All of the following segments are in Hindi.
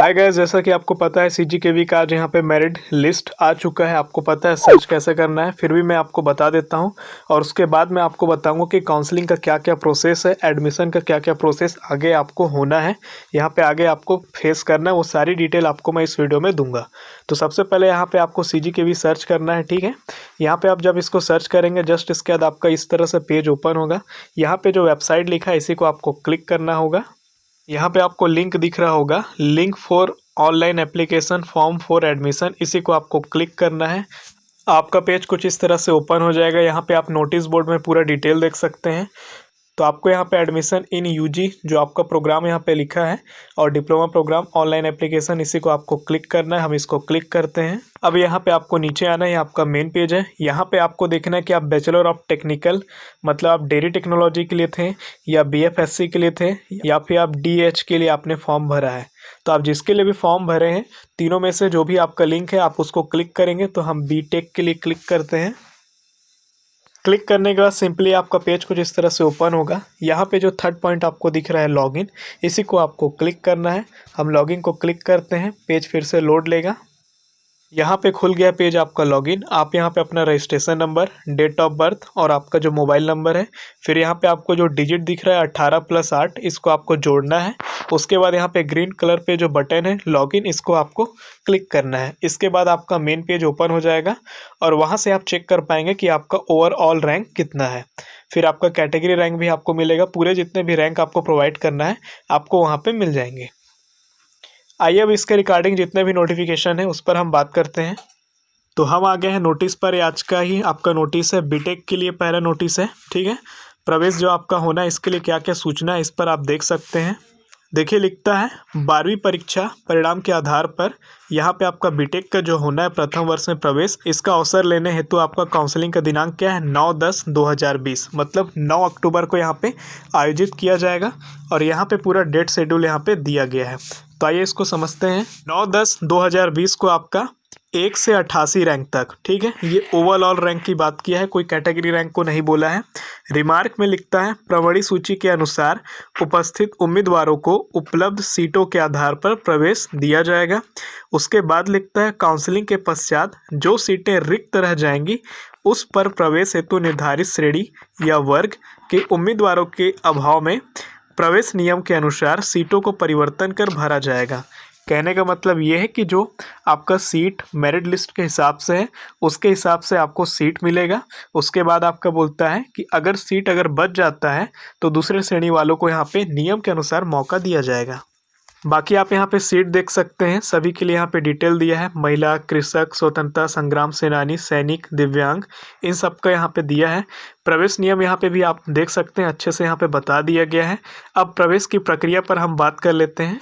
हाय गाइस, जैसा कि आपको पता है सीजीकेवी का आज यहाँ पे मेरिट लिस्ट आ चुका है। आपको पता है सर्च कैसे करना है, फिर भी मैं आपको बता देता हूँ। और उसके बाद मैं आपको बताऊँगा कि काउंसलिंग का क्या क्या प्रोसेस है, एडमिशन का क्या क्या प्रोसेस आगे आपको होना है, यहाँ पे आगे आपको फेस करना है। वो सारी डिटेल आपको मैं इस वीडियो में दूंगा। तो सबसे पहले यहाँ पे आपको सीजीकेवी सर्च करना है, ठीक है। यहाँ पे आप जब इसको सर्च करेंगे जस्ट इसके बाद आपका इस तरह से पेज ओपन होगा। यहाँ पे जो वेबसाइट लिखा है इसी को आपको क्लिक करना होगा। यहाँ पे आपको लिंक दिख रहा होगा, link for online application form for admission, इसी को आपको क्लिक करना है। आपका पेज कुछ इस तरह से ओपन हो जाएगा। यहाँ पे आप नोटिस बोर्ड में पूरा डिटेल देख सकते हैं। तो आपको यहाँ पे एडमिशन इन यूजी जो आपका प्रोग्राम यहाँ पे लिखा है और डिप्लोमा प्रोग्राम ऑनलाइन एप्लीकेशन, इसी को आपको क्लिक करना है। हम इसको क्लिक करते हैं। अब यहाँ पे आपको नीचे आना है, ये आपका मेन पेज है। यहाँ पे आपको देखना है कि आप बैचलर ऑफ टेक्निकल मतलब आप डेयरी टेक्नोलॉजी के लिए थे या बीएफएससी के लिए थे या फिर आप डीएच के लिए आपने फॉर्म भरा है। तो आप जिसके लिए भी फॉर्म भरे हैं तीनों में से जो भी आपका लिंक है आप उसको क्लिक करेंगे। तो हम बीटेक के लिए क्लिक करते हैं। क्लिक करने के बाद सिंपली आपका पेज कुछ इस तरह से ओपन होगा। यहाँ पे जो थर्ड पॉइंट आपको दिख रहा है लॉगिन, इसी को आपको क्लिक करना है। हम लॉगिन को क्लिक करते हैं, पेज फिर से लोड लेगा। यहाँ पे खुल गया पेज आपका लॉगिन। आप यहाँ पे अपना registration number, date of birth और आपका जो मोबाइल नंबर है, फिर यहाँ पे आपको जो डिजिट दिख रहा है 18+8, इसको आपको जोड़ना है। उसके बाद यहाँ पे ग्रीन कलर पे जो बटन है लॉगिन, इसको आपको क्लिक करना है। इसके बाद आपका मेन पेज ओपन हो जाएगा और वहाँ से आप चेक कर पाएंगे कि आपका ओवरऑल रैंक कितना है। फिर आपका कैटेगरी रैंक भी आपको मिलेगा। पूरे जितने भी रैंक आपको प्रोवाइड करना है आपको वहाँ पे मिल जाएंगे। आइए अब इसके रिगार्डिंग जितने भी नोटिफिकेशन है उस पर हम बात करते हैं। तो हम आ गए हैं नोटिस पर। आज का ही आपका नोटिस है, बीटेक के लिए पहला नोटिस है, ठीक है। प्रवेश जो आपका होना है इसके लिए क्या क्या सूचना है इस पर आप देख सकते हैं। देखिए लिखता है 12वीं परीक्षा परिणाम के आधार पर यहाँ पे आपका बीटेक का जो होना है प्रथम वर्ष में प्रवेश, इसका अवसर लेने हेतु आपका काउंसलिंग का दिनांक क्या है 9/10/2020 मतलब 9 अक्टूबर को यहाँ पे आयोजित किया जाएगा। और यहाँ पे पूरा डेट शेड्यूल यहाँ पे दिया गया है। तो आइए इसको समझते हैं। 9/10/2020 को आपका 1 से 88 रैंक तक, ठीक है। ये ओवरऑल रैंक की बात किया है, कोई कैटेगरी रैंक को नहीं बोला है। रिमार्क में लिखता है प्रवणी सूची के अनुसार उपस्थित उम्मीदवारों को उपलब्ध सीटों के आधार पर प्रवेश दिया जाएगा। उसके बाद लिखता है काउंसलिंग के पश्चात जो सीटें रिक्त रह जाएंगी उस पर प्रवेश हेतु निर्धारित श्रेणी या वर्ग के उम्मीदवारों के अभाव में प्रवेश नियम के अनुसार सीटों को परिवर्तन कर भरा जाएगा। कहने का मतलब ये है कि जो आपका सीट मेरिट लिस्ट के हिसाब से है उसके हिसाब से आपको सीट मिलेगा। उसके बाद आपका बोलता है कि अगर सीट बच जाता है तो दूसरे श्रेणी वालों को यहाँ पे नियम के अनुसार मौका दिया जाएगा। बाकी आप यहाँ पे सीट देख सकते हैं, सभी के लिए यहाँ पे डिटेल दिया है। महिला, कृषक, स्वतंत्रता संग्राम सेनानी, सैनिक, दिव्यांग, इन सब का यहाँ पे दिया है। प्रवेश नियम यहाँ पे भी आप देख सकते हैं, अच्छे से यहाँ पे बता दिया गया है। अब प्रवेश की प्रक्रिया पर हम बात कर लेते हैं।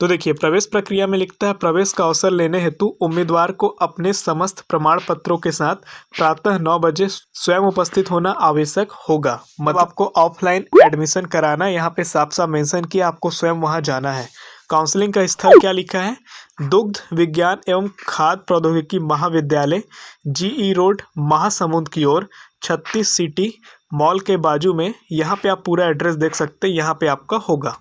तो देखिए प्रवेश प्रक्रिया में लिखता है प्रवेश का अवसर लेने हेतु उम्मीदवार को अपने समस्त प्रमाण पत्रों के साथ प्रातः 9 बजे स्वयं उपस्थित होना आवश्यक होगा। मतलब आपको ऑफलाइन एडमिशन कराना है, यहाँ पे साफ साफ मेंशन किया आपको स्वयं वहाँ जाना है। काउंसलिंग का स्थल क्या लिखा है, दुग्ध विज्ञान एवं खाद्य प्रौद्योगिकी महाविद्यालय, जीई रोड, महासमुंद की ओर, 36 सिटी मॉल के बाजू में। यहाँ पे आप पूरा एड्रेस देख सकते हैं, यहाँ पे आपका होगा।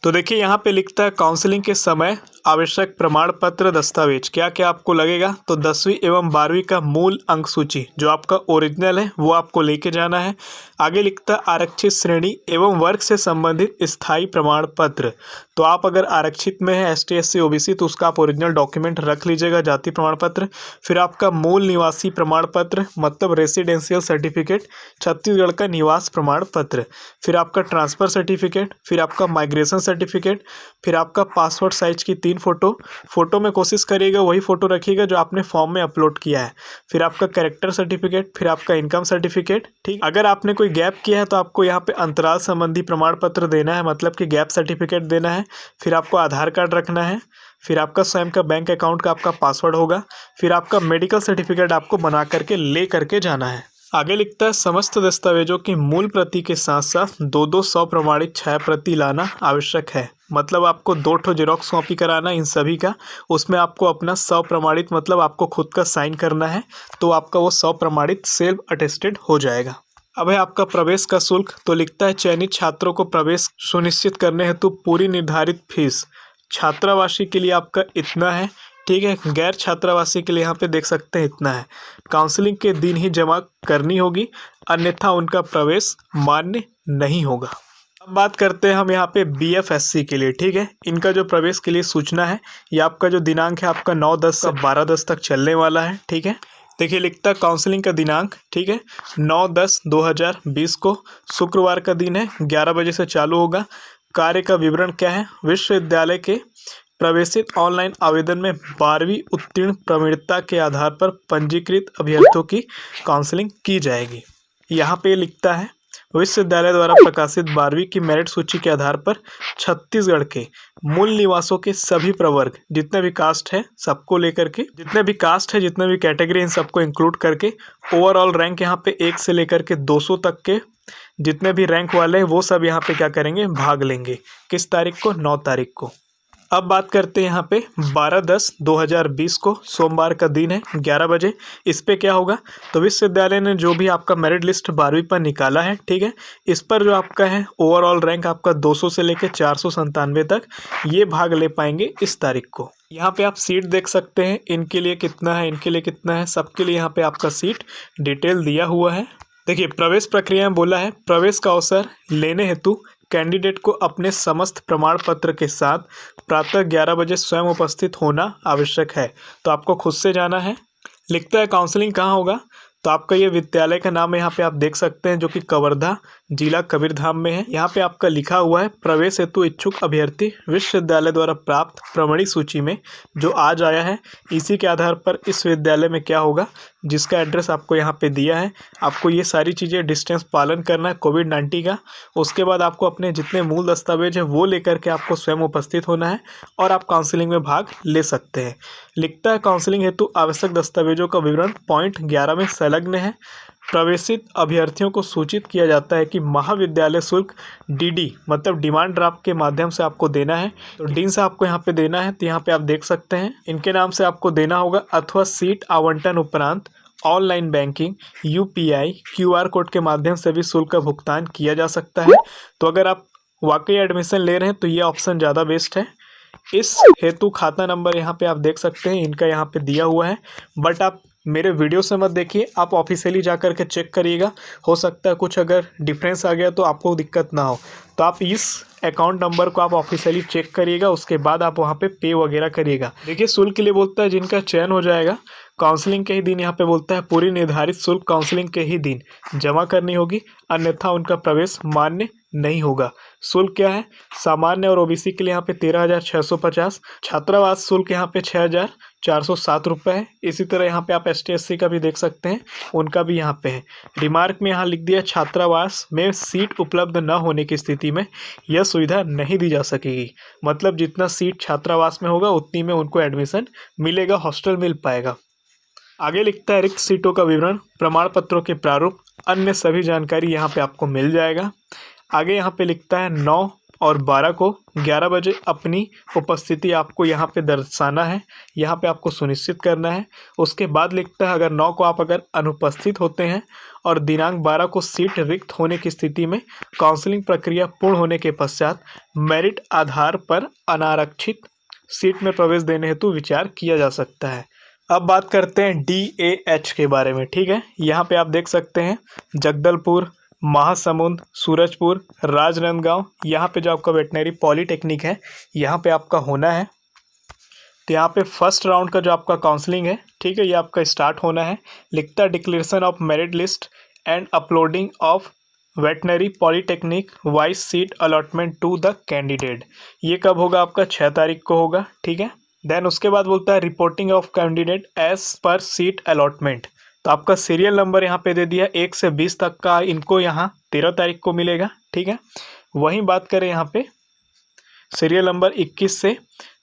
तो देखिए यहाँ पे लिखता है काउंसलिंग के समय आवश्यक प्रमाण पत्र दस्तावेज क्या क्या आपको लगेगा। तो 10वीं एवं 12वीं का मूल अंक सूची जो आपका ओरिजिनल है वो आपको लेके जाना है। आगे लिखता है आरक्षित श्रेणी एवं वर्ग से संबंधित स्थायी प्रमाण पत्र। तो आप अगर आरक्षित में है ST SC OBC तो उसका आप ओरिजिनल डॉक्यूमेंट रख लीजिएगा, जाति प्रमाण पत्र। फिर आपका मूल निवासी प्रमाण पत्र मतलब रेसिडेंशियल सर्टिफिकेट, छत्तीसगढ़ का निवास प्रमाण पत्र। फिर आपका ट्रांसफ़र सर्टिफिकेट, फिर आपका माइग्रेशन सर्टिफिकेट, फिर आपका पासपोर्ट साइज की 3 फोटो में कोशिश करिएगा वही फ़ोटो रखिएगा जो आपने फॉर्म में अपलोड किया है। फिर आपका कैरेक्टर सर्टिफिकेट, फिर आपका इनकम सर्टिफिकेट, ठीक। अगर आपने कोई गैप किया है तो आपको यहाँ पे अंतराल संबंधी प्रमाण पत्र देना है, मतलब कि गैप सर्टिफिकेट देना है। फिर आपको आधार कार्ड रखना है। फिर आपका स्वयं का बैंक अकाउंट का आपका पासवर्ड होगा। फिर आपका मेडिकल सर्टिफिकेट आपको बना करके ले करके जाना है। आगे लिखता है समस्त दस्तावेजों की मूल प्रति के साथ साथ 2-2 100 प्रमाणित छाया प्रति लाना आवश्यक है। मतलब आपको 2 ठो जेरोक्स कॉपी कराना इन सभी का। उसमें आपको अपना 100 प्रमाणित मतलब आपको खुद का साइन करना है, तो आपका वो 100 प्रमाणित सेल्फ अटेस्टेड हो जाएगा। अब है आपका प्रवेश का शुल्क। तो लिखता है चयनित छात्रों को प्रवेश सुनिश्चित करने हेतु पूरी निर्धारित फीस छात्रावासी के लिए आपका इतना है, ठीक है। गैर छात्रावासी के लिए यहाँ पे देख सकते हैं इतना है। काउंसलिंग के दिन ही जमा करनी होगी, अन्यथा उनका प्रवेश मान्य नहीं होगा। अब बात करते हैं हम यहाँ पे BFSC के लिए, ठीक है। इनका जो प्रवेश के लिए सूचना है, ये आपका जो दिनांक है आपका 9/10 से 12/10 तक चलने वाला है, ठीक है। देखिए लिखता है काउंसलिंग का दिनांक, ठीक है, 9/10/2020 को शुक्रवार का दिन है, 11 बजे से चालू होगा। कार्य का विवरण क्या है? विश्वविद्यालय के प्रवेशित ऑनलाइन आवेदन में 12वीं उत्तीर्ण प्रवीणता के आधार पर पंजीकृत अभ्यर्थियों की काउंसलिंग की जाएगी। यहाँ पे लिखता है विश्वविद्यालय द्वारा प्रकाशित 12वीं की मेरिट सूची के आधार पर छत्तीसगढ़ के मूल निवासों के सभी प्रवर्ग, जितने भी कास्ट है सबको लेकर के, जितने भी कास्ट है, जितने भी कैटेगरी इन सबको इंक्लूड करके ओवरऑल रैंक यहाँ पे 1 से लेकर के 200 तक के जितने भी रैंक वाले हैं वो सब यहाँ पे क्या करेंगे, भाग लेंगे। किस तारीख को? 9 तारीख को। अब बात करते हैं यहाँ पे 12/10/2020 को सोमवार का दिन है, 11 बजे। इस पे क्या होगा? तो विश्वविद्यालय ने जो भी आपका मेरिट लिस्ट 12वीं पर निकाला है, ठीक है, इस पर जो आपका है ओवरऑल रैंक आपका 200 से लेकर 497 तक ये भाग ले पाएंगे इस तारीख को। यहाँ पे आप सीट देख सकते हैं, इनके लिए कितना है, इनके लिए कितना है, सबके लिए यहाँ पे आपका सीट डिटेल दिया हुआ है। देखिए प्रवेश प्रक्रिया में बोला है, प्रवेश का अवसर लेने हेतु कैंडिडेट को अपने समस्त प्रमाण पत्र के साथ प्रातः 11 बजे स्वयं उपस्थित होना आवश्यक है। तो आपको खुद से जाना है। लिखता है काउंसलिंग कहाँ होगा? तो आपका ये विद्यालय का नाम है, यहाँ पे आप देख सकते हैं, जो कि कवर्धा जिला कबीरधाम में है। यहाँ पे आपका लिखा हुआ है प्रवेश हेतु इच्छुक अभ्यर्थी विश्वविद्यालय द्वारा प्राप्त प्रमाणी सूची में जो आज आया है, इसी के आधार पर इस विद्यालय में क्या होगा, जिसका एड्रेस आपको यहाँ पे दिया है, आपको ये सारी चीज़ें डिस्टेंस पालन करना है कोविड-19 का। उसके बाद आपको अपने जितने मूल दस्तावेज है वो लेकर के आपको स्वयं उपस्थित होना है और आप काउंसलिंग में भाग ले सकते हैं। लिखता है काउंसलिंग हेतु आवश्यक दस्तावेजों का विवरण पॉइंट 11 में संलग्न है। प्रवेशित अभ्यर्थियों को सूचित किया जाता है कि महाविद्यालय शुल्क DD मतलब डिमांड ड्राफ्ट के माध्यम से आपको देना है। तो डीन से आपको यहाँ पे देना है, तो यहाँ पे आप देख सकते हैं इनके नाम से आपको देना होगा, अथवा सीट आवंटन उपरांत online banking, UPI, QR code के माध्यम से भी शुल्क का भुगतान किया जा सकता है। तो अगर आप वाकई एडमिशन ले रहे हैं तो ये ऑप्शन ज़्यादा बेस्ट है। इस हेतु खाता नंबर यहाँ पे आप देख सकते हैं, इनका यहाँ पे दिया हुआ है, बट आप मेरे वीडियो से मत देखिए, आप ऑफिशियली जा कर के चेक करिएगा। हो सकता है कुछ अगर डिफरेंस आ गया तो आपको दिक्कत ना हो। तो आप इस अकाउंट नंबर को आप ऑफिशियली चेक करिएगा, उसके बाद आप वहाँ पे पे वगैरह करिएगा। देखिए शुल्क के लिए बोलता है जिनका चयन हो जाएगा काउंसलिंग के ही दिन, यहाँ पे बोलता है पूरी निर्धारित शुल्क काउंसलिंग के ही दिन जमा करनी होगी, अन्यथा उनका प्रवेश मान्य नहीं होगा। शुल्क क्या है? सामान्य और OBC के लिए यहाँ पे 13,650, छात्रावास शुल्क यहाँ पे 6,407 रुपये है। इसी तरह यहाँ पे आप ST SC का भी देख सकते हैं, उनका भी यहाँ पे है। रिमार्क में यहाँ लिख दिया छात्रावास में सीट उपलब्ध न होने की स्थिति में यह सुविधा नहीं दी जा सकेगी। मतलब जितना सीट छात्रावास में होगा उतनी में उनको एडमिशन मिलेगा, हॉस्टल मिल पाएगा। आगे लिखता है रिक्त सीटों का विवरण, प्रमाण पत्रों के प्रारूप, अन्य सभी जानकारी यहाँ पे आपको मिल जाएगा। आगे यहाँ पे लिखता है 9 और 12 को 11 बजे अपनी उपस्थिति आपको यहाँ पे दर्शाना है, यहाँ पे आपको सुनिश्चित करना है। उसके बाद लिखता है अगर 9 को आप अगर अनुपस्थित होते हैं और दिनांक 12 को सीट रिक्त होने की स्थिति में काउंसलिंग प्रक्रिया पूर्ण होने के पश्चात मेरिट आधार पर अनारक्षित सीट में प्रवेश देने हेतु विचार किया जा सकता है। अब बात करते हैं DAH के बारे में, ठीक है। यहाँ पे आप देख सकते हैं जगदलपुर, महासमुंद, सूरजपुर, राजनांदगांव, यहाँ पे जो आपका वेटनरी पॉलीटेक्निक है यहाँ पे आपका होना है। तो यहाँ पे फर्स्ट राउंड का जो आपका काउंसलिंग है, ठीक है, ये आपका स्टार्ट होना है। लिखता है declaration of merit list and uploading of veterinary polytechnic wise seat allotment to the candidate. ये कब होगा? आपका 6 तारीख को होगा, ठीक है। देन उसके बाद बोलता है reporting of candidate as per seat allotment. तो आपका सीरियल नंबर यहाँ पे दे दिया 1 से 20 तक का, इनको यहाँ 13 तारीख को मिलेगा, ठीक है। वहीं बात करें यहाँ पे सीरियल नंबर 21 से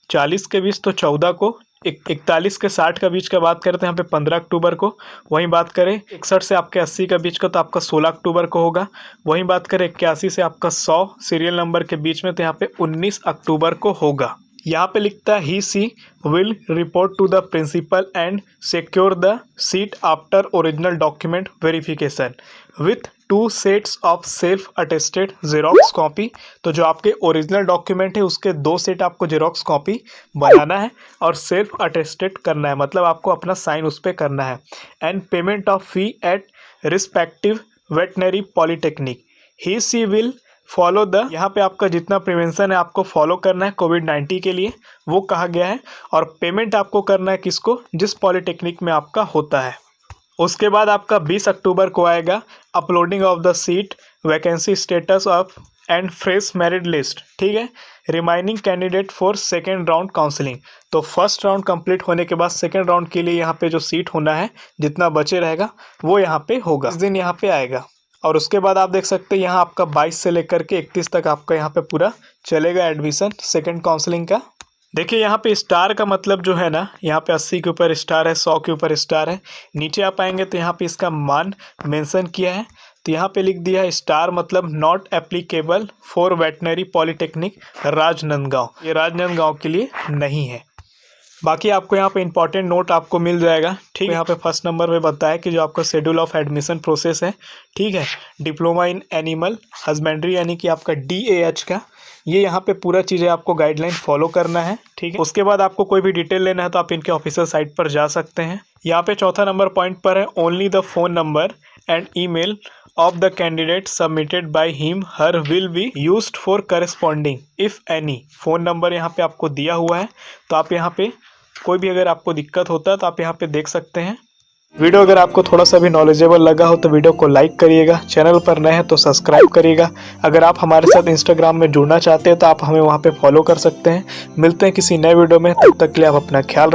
40 के बीच तो 14 को, 41 के 60 का बीच का बात करते हैं यहाँ पे 15 अक्टूबर को। वहीं बात करें 61 से आपके 80 का बीच का तो आपका 16 अक्टूबर को होगा। वहीं बात करें 81 से आपका 100 सीरियल नंबर के बीच में तो यहाँ पे 19 अक्टूबर को होगा। यहाँ पे लिखता है he she will report to the principal and secure the seat after original document verification with 2 sets of self attested xerox copy. तो जो आपके ओरिजिनल डॉक्यूमेंट है उसके 2 सेट आपको जेरोक्स कॉपी बनाना है और सेल्फ अटेस्टेड करना है, मतलब आपको अपना साइन उस पर करना है। And payment of fee at respective veterinary polytechnic ही सी विल फॉलो द, यहाँ पे आपका जितना प्रिवेंशन है आपको फॉलो करना है कोविड-19 के लिए, वो कहा गया है। और पेमेंट आपको करना है किसको, जिस पॉलिटेक्निक में आपका होता है। उसके बाद आपका 20 अक्टूबर को आएगा uploading of the seat vacancy status of and fresh merit list, ठीक है। Remaining candidate for second round counselling. तो फर्स्ट राउंड कंप्लीट होने के बाद सेकेंड राउंड के लिए यहाँ पे जो सीट होना है जितना बचे रहेगा वो यहाँ पे होगा, इस दिन यहाँ पे आएगा। और उसके बाद आप देख सकते हैं यहाँ आपका 22 से लेकर के 31 तक आपका यहाँ पे पूरा चलेगा एडमिशन सेकंड काउंसलिंग का। देखिए यहाँ पे स्टार का मतलब जो है ना, यहाँ पे 80 के ऊपर स्टार है, 100 के ऊपर स्टार है। नीचे आप आएंगे तो यहाँ पे इसका मान मेंशन किया है, तो यहाँ पे लिख दिया है स्टार मतलब not applicable for veterinary polytechnic Rajnandgaon, ये राजनांदगांव के लिए नहीं है। बाकी आपको यहाँ पे इंपॉर्टेंट नोट आपको मिल जाएगा, ठीक है। यहाँ पे फर्स्ट नंबर पे बताया कि जो आपका शेड्यूल ऑफ एडमिशन प्रोसेस है, ठीक है, डिप्लोमा इन एनिमल हस्बेंड्री यानी कि आपका DAH का, ये यहाँ पे पूरा चीज़ें आपको गाइडलाइन फॉलो करना है, ठीक है। उसके बाद आपको कोई भी डिटेल लेना है तो आप इनके ऑफिशियल साइट पर जा सकते हैं। यहाँ पे चौथा नंबर पॉइंट पर है only the phone number and email of the candidate submitted by him her will be used for corresponding if any। Phone number यहाँ पे आपको दिया हुआ है, तो आप यहाँ पे कोई भी अगर आपको दिक्कत होता है तो आप यहाँ पे देख सकते हैं। वीडियो अगर आपको थोड़ा सा भी नॉलेजेबल लगा हो तो वीडियो को लाइक करिएगा, चैनल पर नए हैं तो सब्सक्राइब करिएगा। अगर आप हमारे साथ इंस्टाग्राम में जुड़ना चाहते हैं तो आप हमें वहाँ पे फॉलो कर सकते हैं। मिलते हैं किसी नए वीडियो में, तब तक के लिए आप अपना ख्याल